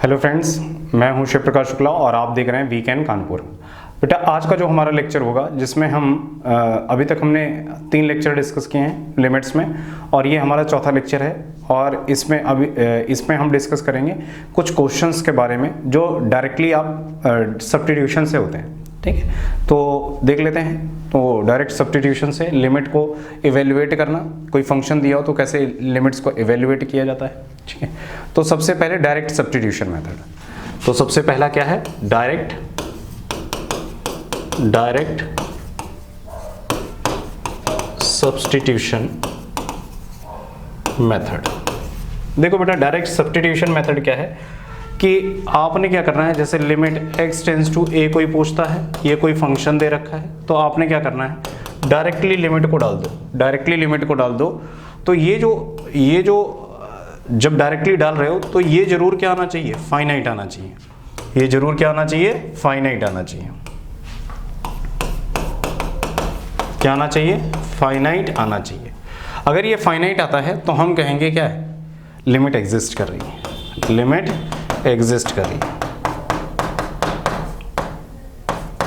Hello friends, मैं हूं शिव प्रकाश शुक्ला और आप देख रहे हैं वीकेंड कानपुर। बेटा आज का जो हमारा लेक्चर होगा जिसमें हम अभी तक हमने 3 लेक्चर डिस्कस किए हैं लिमिट्स में और ये हमारा चौथा लेक्चर है और इसमें हम डिस्कस करेंगे कुछ क्वेश्चंस के बारे में जो डायरेक्टली आप सब्स्टिट्यूशन से होते हैं। ठीक है, तो देख लेते हैं। तो डायरेक्ट सब्स्टिट्यूशन से लिमिट को इवेल्युएट करना, कोई फंक्शन दिया हो तो कैसे लिमिट्स को इवेल्युएट किया जाता है। ठीक है, तो सबसे पहले डायरेक्ट सब्स्टिट्यूशन मेथड। तो सबसे पहला क्या है? Direct substitution method. देखो बेटा, डायरेक्ट सब्स्टिट्यूशन मेथड क्या है कि आपने क्या करना है, जैसे limit x tends to a कोई पूछता है, ये कोई फंक्शन दे रखा है, तो आपने क्या करना है, डायरेक्टली लिमिट को डाल दो। डायरेक्टली लिमिट को डाल दो तो ये जो जब डायरेक्टली डाल रहे हो तो ये जरूर क्या आना चाहिए, फाइनाइट आना चाहिए। ये जरूर क्या आना चाहिए, फाइनाइट आना चाहिए। क्या आना चाहिए? फाइनाइट आना चाहिए। अगर ये फाइनाइट आता है तो हम कहेंगे क्या है, लिमिट एग्जिस्ट कर रही है। लिमिट एग्जिस्ट कर रही है,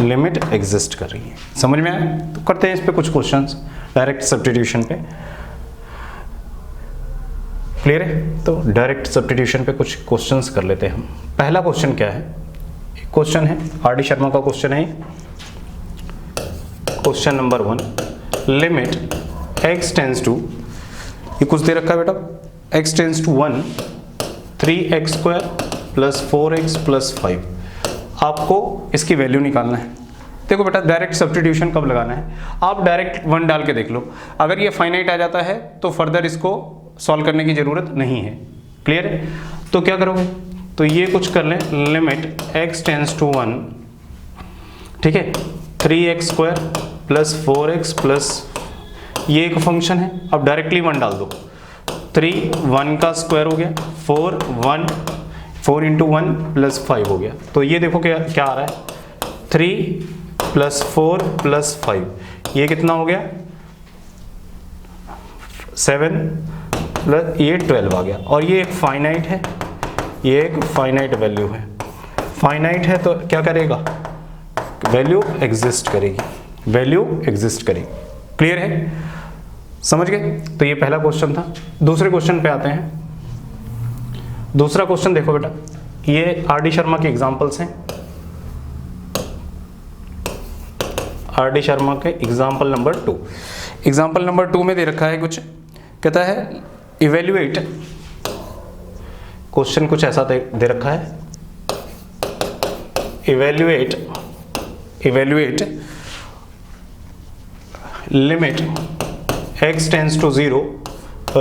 लिमिट एग्जिस्ट कर रही है। समझ में आया? तो करते हैं इस पे कुछ क्वेश्चंस डायरेक्ट सब्स्टिट्यूशन पे। क्लियर है? तो डायरेक्ट सब्स्टिट्यूशन पे कुछ क्वेश्चंस कर लेते हैं हम। पहला क्वेश्चन क्या है? क्वेश्चन है आर.डी. शर्मा का क्वेश्चन है। Question number 1, limit x tends to, ये कुछ दे रखा है बेटा, x tends to 1 3x square plus 4x plus 5। आपको इसकी वैल्यू निकालना है। देखो बेटा, डायरेक्ट सब्स्टिट्यूशन कब लगाना है, आप डायरेक्ट 1 डाल के देख लो। अगर ये फाइनाइट आ जाता है तो फर्दर इसको सॉल्व करने की जरूरत नहीं है। क्लियर है? तो क्या करोगे, तो ये कुछ कर लें, लिमिट x टेंस टू 1, ठीक है, 3x square plus 4x plus, ये एक फंक्शन है। अब डायरेक्टली 1 डाल दो, 3 1 का स्क्वायर हो गया, 4 इंटू 1 प्लस 5 हो गया। तो ये देखो क्या क्या आ रहा है, 3 प्लस 4 प्लस 5, ये कितना हो गया, 7 प्लस ये 12 आ गया। और ये एक फाइनाइट है, ये एक फाइनाइट वैल्यू है। फाइनाइट है तो क्या करेगा, वैल्यू एग्जिस्ट करेगी, वैल्यू एग्जिस्ट करेगी। क्लियर है? समझ गए? तो ये पहला क्वेश्चन था। दूसरे क्वेश्चन पे आते हैं। दूसरा क्वेश्चन देखो बेटा, ये आर.डी. शर्मा के एग्जांपल्स हैं। आर.डी. शर्मा के एग्जांपल नंबर 2। एग्जांपल नंबर 2 में दे रखा है कुछ, कहता है इवेल्युएट, क्वेश्चन कुछ ऐसा दे रखा है, evaluate limit x tends to 0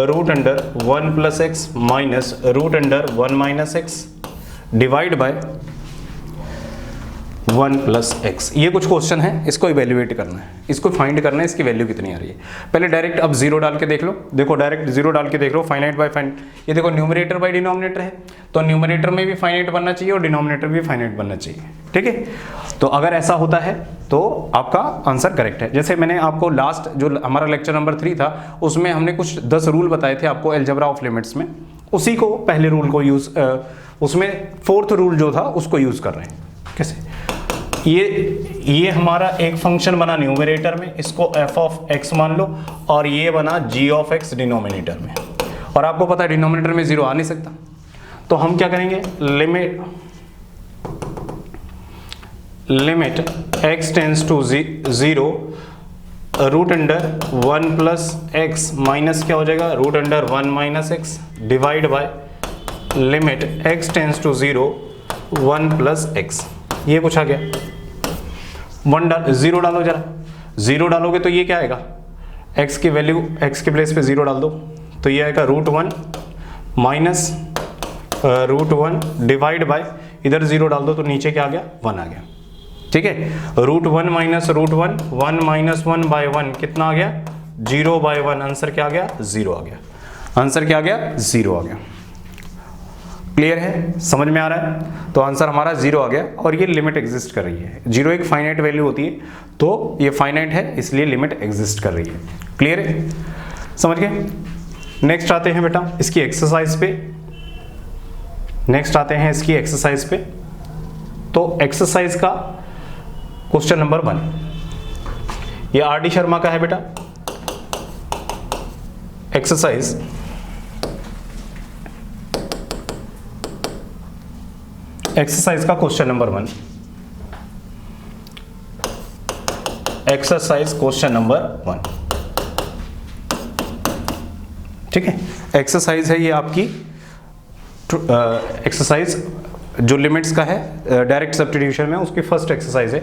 root under 1 plus x minus root under 1 minus x divide by 1 plus x. ये कुछ क्वेश्चन है, इसको इवेल्युएट करना है, इसको फाइंड करना है, इसकी वैल्यू कितनी आ रही है। पहले डायरेक्ट अब 0 डाल के देख लो। देखो डायरेक्ट 0 डाल के देख लो, फाइनाइट बाय फाइनाइट। ये देखो न्यूमरेटर बाय डिनोमिनेटर है, तो न्यूमरेटर में भी फाइनाइट बनना चाहिए और डिनोमिनेटर भी फाइनाइट बनना चाहिए। ठीक है, तो अगर ऐसा होता है तो आपका आंसर करेक्ट है। जैसे मैंने आपको लास्ट जो हमारा लेक्चर नंबर 3 था उसमें हमने कुछ 10 रूल बताए थे आपको अलजेब्रा ऑफ लिमिट्स में, उसी को पहले रूल को यूज, उसमें 4th रूल जो था उसको यूज कर रहे हैं। कैसे? ये हमारा एक फंक्शन बना न्यूमरेटर में, इसको f ऑफ x मान लो, और ये बना g ऑफ x डिनोमिनेटर में, और आपको पता है डिनोमिनेटर में 0 आ नहीं सकता। तो हम क्या करेंगे, limit x tends to 0 root under 1 plus x minus क्या हो जाएगा, root under 1 minus x divide by limit x tends to 0 1 plus x. ये कुछ आ गया, 0 डालो जरा, 0 डालोगे तो ये क्या आएगा, x की वैल्यू, x के प्लेस पे 0 डाल दो तो ये आएगा root 1 minus root 1 divide by, इधर 0 डाल दो तो नीचे क्या आ गया, 1 आ गया। ठीक है, root 1 minus root 1, 1 minus 1 by 1 कितना आ गया, 0 बाय 1, आंसर क्या आ गया, 0 आ गया। आंसर क्या आ गया, 0 आ गया। क्लियर है? समझ में आ रहा है? तो आंसर हमारा 0 आ गया और ये लिमिट एग्जिस्ट कर रही है। 0 एक फाइनाइट वैल्यू होती है, तो ये फाइनाइट है इसलिए लिमिट एग्जिस्ट कर रही है। क्लियर है? समझ गए? नेक्स्ट आते हैं बेटा इसकी एक्सरसाइज पे। नेक्स्ट आते हैं इसकी एक्सरसाइज पे। तो एक्सरसाइज का क्वेश्चन नंबर 1, ये आर डी शर्मा का है बेटा। एक्सरसाइज का question number 1, exercise question number 1, ठीक है। एक्सरसाइज है ये आपकी, एक्सरसाइज जो लिमिट्स का है डायरेक्ट सब्स्टिट्यूशन में, उसकी फर्स्ट एक्सरसाइज है,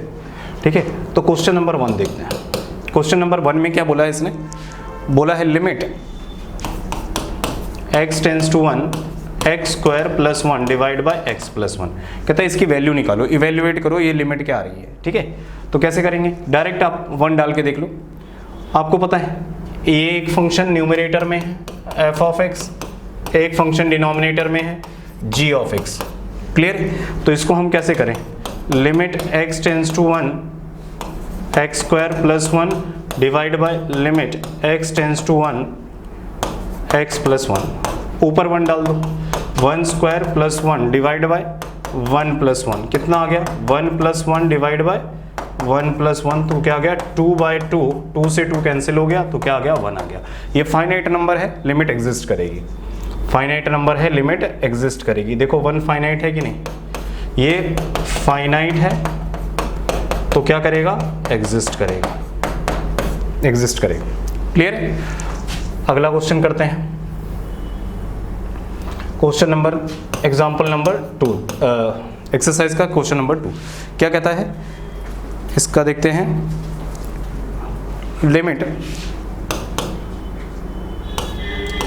ठीक है। तो क्वेश्चन नंबर 1 देखते हैं। क्वेश्चन नंबर 1 में क्या बोला है इसने, बोला है limit x tends to 1 x square plus 1 divide by x plus 1। कहता है इसकी वैल्यू निकालो, इवेल्युएट करो ये लिमिट क्या आ रही है, ठीक है। तो कैसे करेंगे, डायरेक्ट आप 1 डाल के देख लो। आपको पता है ये एक फंक्शन न्यूमरेटर में है f ऑफ x, एक फंक्शन डिनोमिनेटर में है g ऑफ x, क्लियर। तो इसको हम कैसे करें, limit x tends to 1 x square plus 1 divide by limit x tends to 1 x plus 1, ऊपर 1 डाल दो, 1 square plus 1 divide by 1 plus 1, कितना आ गया 1 प्लस 1 डिवाइड बाय 1 प्लस 1, तो क्या आ गया 2 बाय 2, 2 से 2 कैंसिल हो गया, तो क्या आ गया 1 आ गया। ये फाइनाइट नंबर है, लिमिट एग्जिस्ट करेगी, फाइनाइट नंबर है, लिमिट एग्जिस्ट करेगी। देखो 1 फाइनाइट है कि नहीं, ये फाइनाइट है तो क्या करेगा, एग्जिस्ट करेगा, एग्जिस्ट करेगा, क्लियर है। अगला क्वेश्चन करते हैं, question number, example number 2, exercise का क्वेश्चन नंबर 2 क्या कहता है, इसका देखते हैं।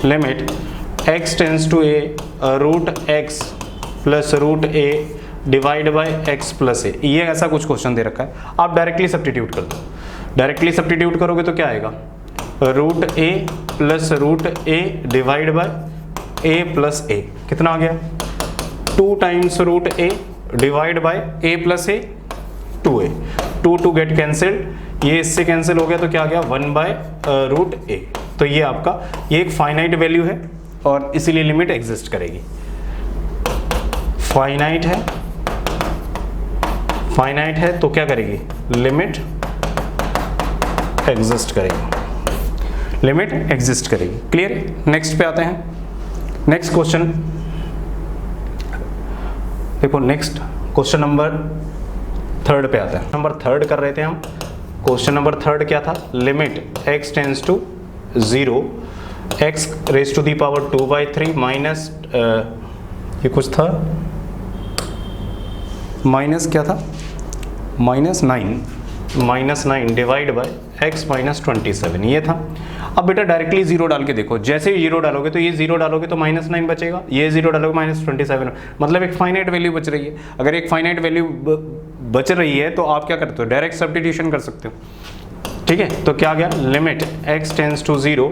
Limit x tends to a root x plus root a divide by x plus a, ये ऐसा कुछ क्वेश्चन दे रखा है। आप डायरेक्टली सब्स्टिट्यूट कर दो, डायरेक्टली सब्स्टिट्यूट करोगे तो क्या आएगा, root a plus root a divide by a plus a, कितना आ गया 2 times root a divide by a plus a 2a, 2 get cancelled, ये इससे कैंसिल हो गया तो क्या आ गया 1 बाय रूट a। तो ये आपका, ये एक फाइनाइट वैल्यू है और इसीलिए लिमिट एग्जिस्ट करेगी। फाइनाइट है, फाइनाइट है तो क्या करेगी, लिमिट एग्जिस्ट करेगी, लिमिट एग्जिस्ट करेगी, क्लियर। नेक्स्ट पे आते हैं, नेक्स्ट क्वेश्चन देखो, नेक्स्ट क्वेश्चन नंबर 3 पे आता है। नंबर 3 कर रहे थे हम। क्वेश्चन नंबर 3 क्या था, limit x tends to 0 x raise to the power 2/3 minus, ये कुछ था माइनस, क्या था minus 9 divide by x minus 27, ये था। अब बेटा डायरेक्टली 0 डाल के देखो, जैसे ही 0 डालोगे तो ये 0 डालोगे तो -9 बचेगा, ये 0 डालोगे -27, मतलब एक फाइनाइट वैल्यू बच रही है। अगर एक फाइनाइट वैल्यू बच रही है तो आप क्या करते हो, डायरेक्ट सब्स्टिट्यूशन कर सकते हो, ठीक है। तो क्या आ गया, limit x tends to 0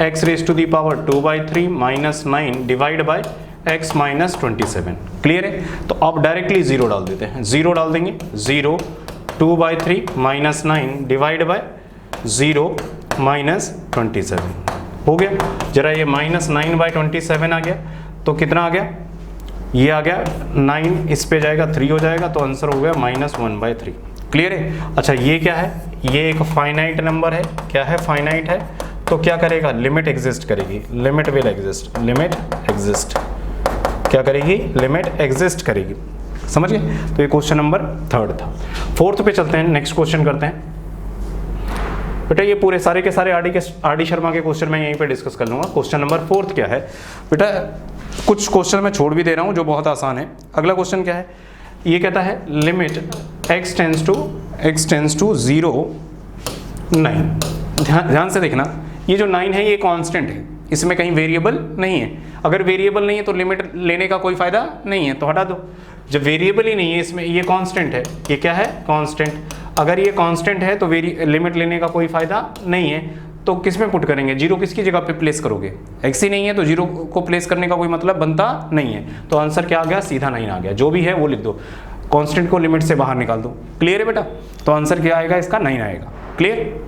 x raise to the power 2/3 minus 9 divide by x minus 27, clear है। तो आप डायरेक्टली 0 डाल देते हैं, 0 डाल देंगे, 0 2/3 माइनस 9 डिवाइड बाय 0 माइनस 27 हो गया। जरा ये -9/27 आ गया तो कितना आ गया, ये आ गया 9, इस पे जाएगा 3 हो जाएगा, तो आंसर हो गया -1/3, क्लियर है। अच्छा ये क्या है, ये एक फाइनाइट नंबर है, क्या है, फाइनाइट है, तो क्या करेगा, लिमिट एग्जिस्ट करेगी, limit will exist, limit exist, क्या करेगी, लिमिट एग्जिस्ट करेगी, समझ गए। तो ये क्वेश्चन नंबर 3 था। 4th पे चलते हैं, नेक्स्ट क्वेश्चन करते हैं। बेटा ये पूरे सारे के सारे आर डी शर्मा के क्वेश्चन मैं यहीं पे डिस्कस कर लूँगा। क्वेश्चन नंबर 4 क्या है बेटा, कुछ क्वेश्चन मैं छोड़ भी दे रहा हूँ जो बहुत आसान है। अगला क्वेश्चन क्या है, ये कहता है लिमिट x टेंस टू 0 9। ध्यान से देखना, ये जो 9 है ये कांस्टेंट है, इसमें कहीं वेरिएबल नहीं है। अगर वेरिएबल नहीं है तो लिमिट लेने का कोई फायदा नहीं है, तो हटा दो। जब वेरिएबल ही नहीं है इसमें, ये कांस्टेंट है, ये क्या है, कांस्टेंट। अगर ये कांस्टेंट है तो लिमिट लेने का कोई फायदा नहीं है, तो किस में पुट करेंगे, 0 किसकी जगह पे प्लेस करोगे, x ही नहीं है तो 0 को प्लेस करने का कोई मतलब बनता नहीं है। तो आंसर क्या आ गया, सीधा 9 आ गया। जो भी है वो लिख दो, कांस्टेंट को लिमिट से बाहर निकाल दो, क्लियर है बेटा। तो आंसर क्या आएगा, इसका 9 आएगा, क्लियर।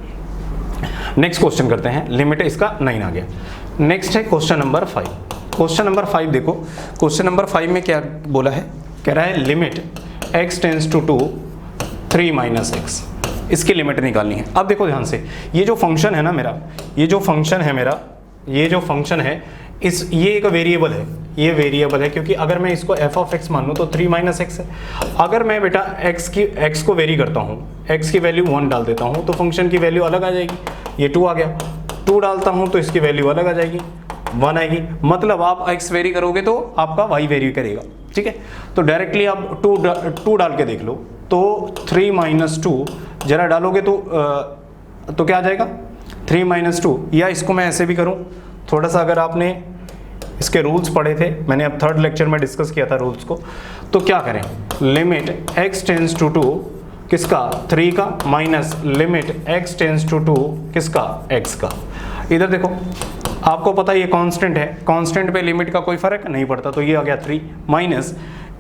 नेक्स्ट क्वेश्चन करते हैं, लिमिट इसका 9 आ गया। नेक्स्ट है क्वेश्चन नंबर 5। क्वेश्चन नंबर 5 देखो, क्वेश्चन नंबर 5 में क्या बोला है, कह रहा है limit x tends to 2 3 minus x, इसकी लिमिट निकालनी है। अब देखो ध्यान से, ये जो फंक्शन है ना मेरा, ये जो फंक्शन है ये एक वेरिएबल है, ये वेरिएबल है, क्योंकि अगर मैं इसको f ऑफ x मान लूँ तो 3 माइनस एक्स है। अगर मैं बेटा x को वेरी करता हूँ, x की वैल्यू 1 डाल देता हूँ तो फंक्शन की वैल्यू अलग आ जाएगी, ये 2 आ गया, 2 डालता हूँ तो इसकी वैल्यू अलग आ जाएगी, 1 आएगी। मतलब आप x वेरी करोगे तो आपका y वेरी करेगा, ठीक है। तो डायरेक्टली आप 2 डाल के देख लो, तो 3 माइनस 2 जरा डालोगे तो क्या आ जाएगा 3 माइनस 2, या इसको मैं ऐसे भी करूँ, थोड़ा सा अगर आपने इसके रूल्स पढ़े थे, मैंने अब 3rd लेक्चर में डिस्कस किया था रूल्स को, तो क्या करें, लिमिट x टेंस टू 2 किसका 3 का minus limit x tends to 2 किसका x का। इधर देखो आपको पता है ये कांस्टेंट है, कांस्टेंट पे लिमिट का कोई फर्क नहीं पड़ता, तो ये आ गया 3 माइनस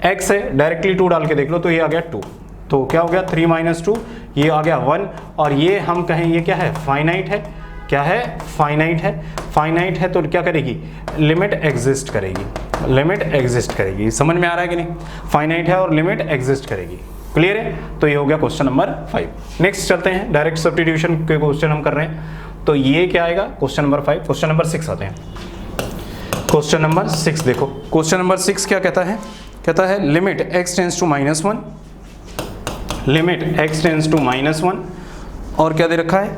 x है, डायरेक्टली 2 डाल के देख लो तो ये आ गया 2, तो क्या हो गया 3 माइनस 2, ये आ गया 1, और ये हम कहें ये क्या है फाइनाइट है, क्या है फाइनाइट है, फाइनाइट है तो क्या करेगी लिमिट एग्जिस्ट करेगी, लिमिट एग्जिस्ट करेगी। समझ में आ रहा है कि नहीं, फाइनाइट है और लिमिट एग्जिस्ट करेगी, क्लियर है। तो ये हो गया क्वेश्चन नंबर 5। नेक्स्ट चलते हैं, डायरेक्ट सब्स्टिट्यूशन के क्वेश्चन हम कर रहे हैं, तो ये क्या आएगा क्वेश्चन नंबर 5। क्वेश्चन नंबर 6 आते हैं, क्वेश्चन नंबर 6 देखो, क्वेश्चन नंबर 6 क्या कहता है, कहता है limit x tends to -1, limit x tends to -1, और क्या दे रखा है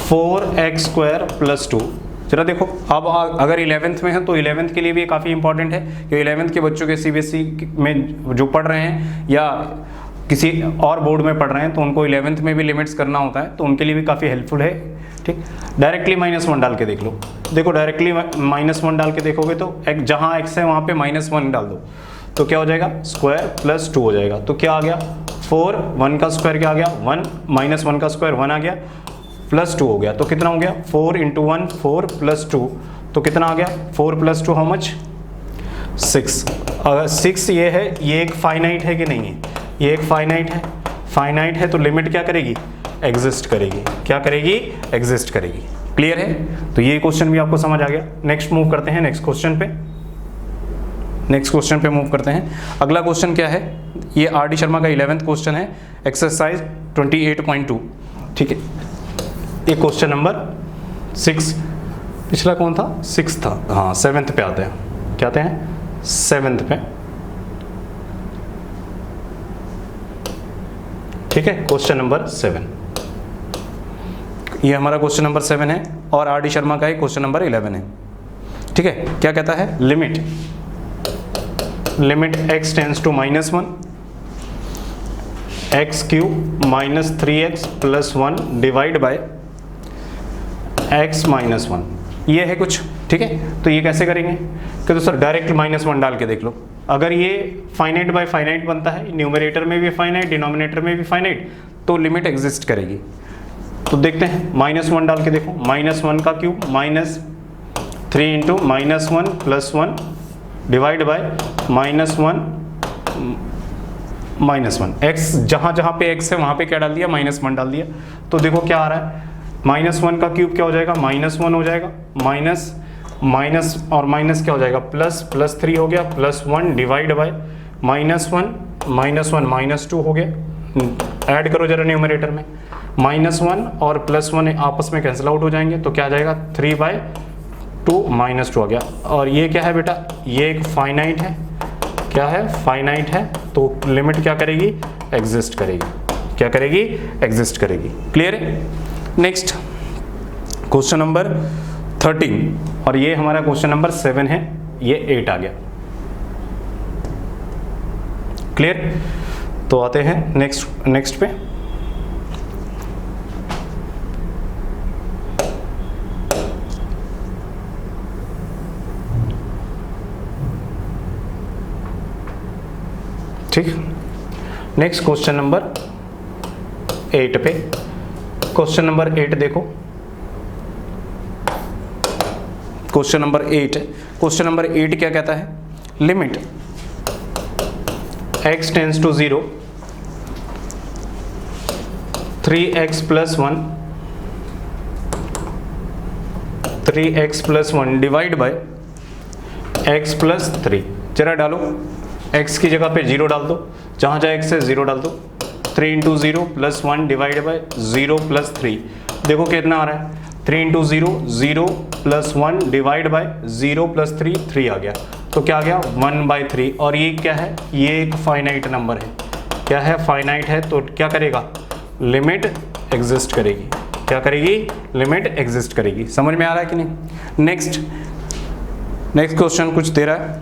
4x² + 2। जरा देखो, अब अगर 11th में है तो 11th के लिए भी काफ़ी इंपॉर्टेंट है, क्योंकि 11th के बच्चों के CBSE में जो पढ़ रहे हैं या किसी और बोर्ड में पढ़ रहे हैं तो उनको 11th में भी लिमिट्स करना होता है, तो उनके लिए भी काफ़ी हेल्पफुल है, ठीक। डायरेक्टली -1 डाल के देख लो, देखो डायरेक्टली -1 डाल के देखोगे तो जहाँ x है वहाँ पे -1 डाल दो, तो क्या हो जाएगा स्क्वायर + 2 हो जाएगा, तो क्या आ गया 4, 1 का स्क्वायर क्या आ गया 1, -1 का स्क्वायर 1 आ गया, +2 हो गया, तो कितना हो गया 4 × 1 4 + 2, तो कितना आ गया 4 + 2 हाउ मच 6। अगर 6 ये है, ये एक फाइनाइट है कि नहीं है, ये एक फाइनाइट है, फाइनाइट है तो लिमिट क्या करेगी एग्जिस्ट करेगी, क्या करेगी एग्जिस्ट करेगी, क्लियर है। तो ये क्वेश्चन भी आपको समझ आ गया। नेक्स्ट मूव करते हैं नेक्स्ट क्वेश्चन पे, नेक्स्ट क्वेश्चन पे मूव करते हैं। अगला क्वेश्चन क्या है, ये RD शर्मा का 11th क्वेश्चन है, एक्सरसाइज 28.2, ठीक है। ये क्वेश्चन नंबर 6, पिछला कौन था 6 था, हाँ 7th पे आते हैं, क्या आते हैं 7th पे, ठीक है। क्वेश्चन नंबर 7, ये हमारा क्वेश्चन नंबर 7 है और RD शर्मा का ही क्वेश्चन नंबर 11 है, ठीक है। क्या कहता है limit x tends to -1 x³ - 3x + 1 divide by x - 1, ये है कुछ, ठीक है। तो ये कैसे करेंगे कि तो सर डायरेक्ट -1 डाल के देख लो, अगर ये फाइनाइट बाय फाइनाइट बनता है, न्यूमरेटर में भी फाइनाइट डिनोमिनेटर में भी फाइनाइट, तो लिमिट एग्जिस्ट करेगी। तो देखते हैं -1 डाल के देखो, -1 का क्यूब -3 × -1 + 1 डिवाइड बाय -1 x, जहाँ जहाँ पे x है वहाँ पे क्या डाल दिया -1 डाल दिया, तो देखो क्या आ रहा है -1 का क्यूब क्या हो जाएगा -1 हो जाएगा, माइनस और माइनस क्या हो जाएगा +3 हो गया, +1 डिवाइड बाय -1 -2 हो गया। ऐड करो जरा न्यूमरेटर में, -1 और +1 आपस में कैंसिल आउट हो जाएंगे, तो क्या आ जाएगा 3/2 -2 आ गया। और ये क्या है बेटा, ये एक फाइनाइट है, क्या है फाइनाइट है, तो लिमिट क्या करेगी एग्जिस्ट करेगी, क्या करेगी एग्जिस्ट करेगी, क्लियर है। नेक्स्ट क्वेश्चन नंबर 13, और ये हमारा क्वेश्चन नंबर 7 है, ये 8 आ गया, क्लियर। तो आते हैं नेक्स्ट पे, ठीक। नेक्स्ट क्वेश्चन नंबर 8 पे, क्वेश्चन नंबर 8 देखो, क्वेश्चन नंबर 8, क्वेश्चन नंबर 8 क्या कहता है, limit x tends to 0 3x + 1 3x + 1 divide by x plus 3, जरा डालो, x की जगह पे 0 डाल दो, जहाँ जहाँ x है 0 डाल दो, 3 into 0 plus 1 divide by 0 plus 3, देखो कितना आ रहा है, 3 into 0 0 plus 1 divide by 0 plus 3 3 आ गया, तो क्या आ गया 1/3। और ये क्या है, ये एक फाइनाइट नंबर है, क्या है फाइनाइट है, तो क्या करेगा लिमिट एग्जिस्ट करेगी, क्या करेगी लिमिट एग्जिस्ट करेगी। समझ में आ रहा है कि नहीं। नेक्स्ट क्वेश्चन कुछ दे रहा है,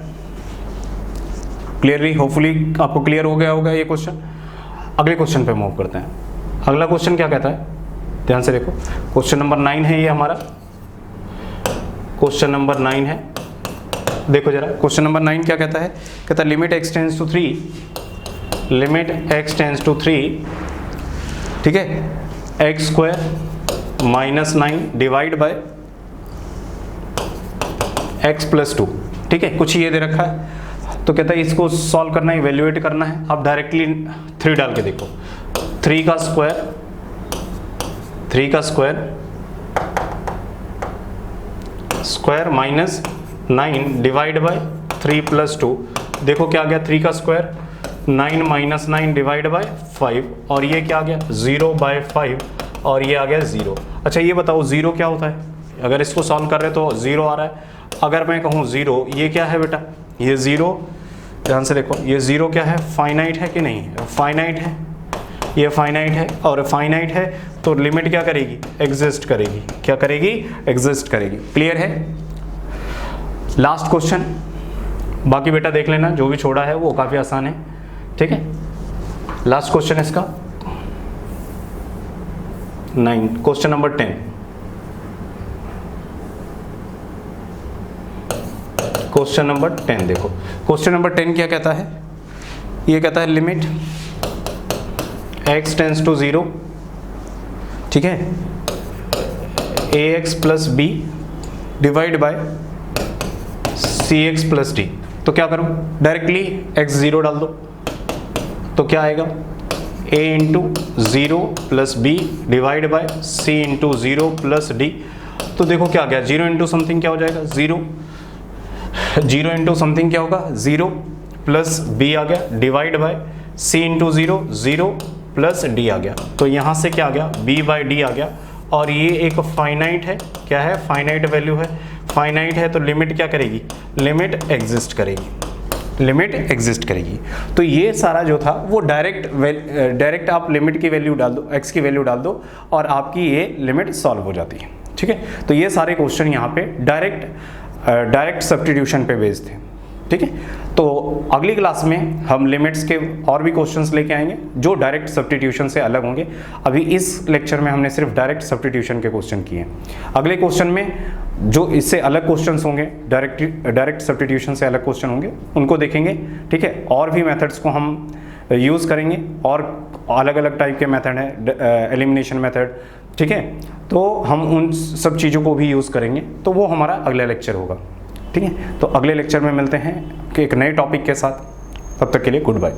क्लियरली होपफुली आपको क्लियर हो गया होगा ये क्वेश्चन। अगले क्वेश्चन पे मूव करते हैं। अगला क्वेश्चन क्या कहता है, ध्यान से देखो, क्वेश्चन नंबर 9 है ये हमारा, क्वेश्चन नंबर 9 है, देखो जरा क्वेश्चन नंबर 9 क्या कहता है, कहता है limit x tends to 3, limit x tends to 3, ठीक है, x square minus 9 divide by x plus 2, ठीक है, कुछ ये दे रखा है, तो कहता है इसको सॉल्व करना है, इवेल्युएट करना है। आप डायरेक्टली 3 डाल के देखो, 3 का square minus 9 divide bye 3 plus 2, देखो क्या आ गया, 3 का स्क्वायर 9 माइनस 9 डिवाइड बाय 5, और ये क्या आ गया 0/5, और ये आ गया 0। अच्छा ये बताओ 0 क्या होता है, अगर इसको सॉल्व कर रहे तो 0 आ रहा है। अगर मैं कहूँ 0, ये क्या है बेटा, ये 0, ध्यान से देखो, ये 0 क्या है, फाइनाइट है कि नहीं है, फाइनाइट है, ये फाइनाइट है, और फाइनाइट है तो लिमिट क्या करेगी एग्जिस्ट करेगी, क्या करेगी एग्जिस्ट करेगी। क्लियर है। लास्ट क्वेश्चन, बाकी बेटा देख लेना, जो भी छोड़ा है वो काफ़ी आसान है, ठीक है। लास्ट क्वेश्चन इसका 9, क्वेश्चन नंबर 10, क्वेश्चन नंबर 10 देखो, क्वेश्चन नंबर 10 क्या कहता है, ये कहता है लिमिट x टेंड्स टू 0, ठीक है, ax plus b divide by cx plus d, तो क्या करूं, डायरेक्टली x 0 डाल दो, तो क्या आएगा a into 0 plus b divide by c into 0 plus d, तो देखो क्या आ गया, 0 इंटू समथिंग क्या हो जाएगा 0, 0 इंटू समथिंग क्या होगा 0 प्लस b आ गया divide by c into 0 0 plus d आ गया, तो यहाँ से क्या आ गया b/d आ गया, और ये एक फाइनाइट है, क्या है फाइनाइट वैल्यू है, फाइनाइट है तो लिमिट क्या करेगी, लिमिट एग्जिस्ट करेगी, लिमिट एग्जिस्ट करेगी। तो ये सारा जो था वो डायरेक्ट आप लिमिट की वैल्यू डाल दो, x की वैल्यू डाल दो, और आपकी ये लिमिट सॉल्व हो जाती है, ठीक है। तो ये सारे क्वेश्चन यहाँ पे डायरेक्ट सब्स्टिट्यूशन पे बेस्ड थे, ठीक है। तो अगली क्लास में हम लिमिट्स के और भी क्वेश्चंस लेके आएंगे जो डायरेक्ट सब्स्टिट्यूशन से अलग होंगे। अभी इस लेक्चर में हमने सिर्फ डायरेक्ट सब्स्टिट्यूशन के क्वेश्चन किए हैं। अगले क्वेश्चन में जो इससे अलग क्वेश्चंस होंगे, डायरेक्ट सब्स्टिट्यूशन से अलग क्वेश्चन होंगे, उनको देखेंगे, ठीक है। और भी मेथड्स को हम यूज़ करेंगे, और अलग अलग टाइप के मेथड हैं, एलिमिनेशन मेथड, ठीक है। तो हम उन सब चीज़ों को भी यूज़ करेंगे, तो वो हमारा अगला लेक्चर होगा, ठीक है। तो अगले लेक्चर में मिलते हैं कि एक नए टॉपिक के साथ, तब तक के लिए गुड बाय।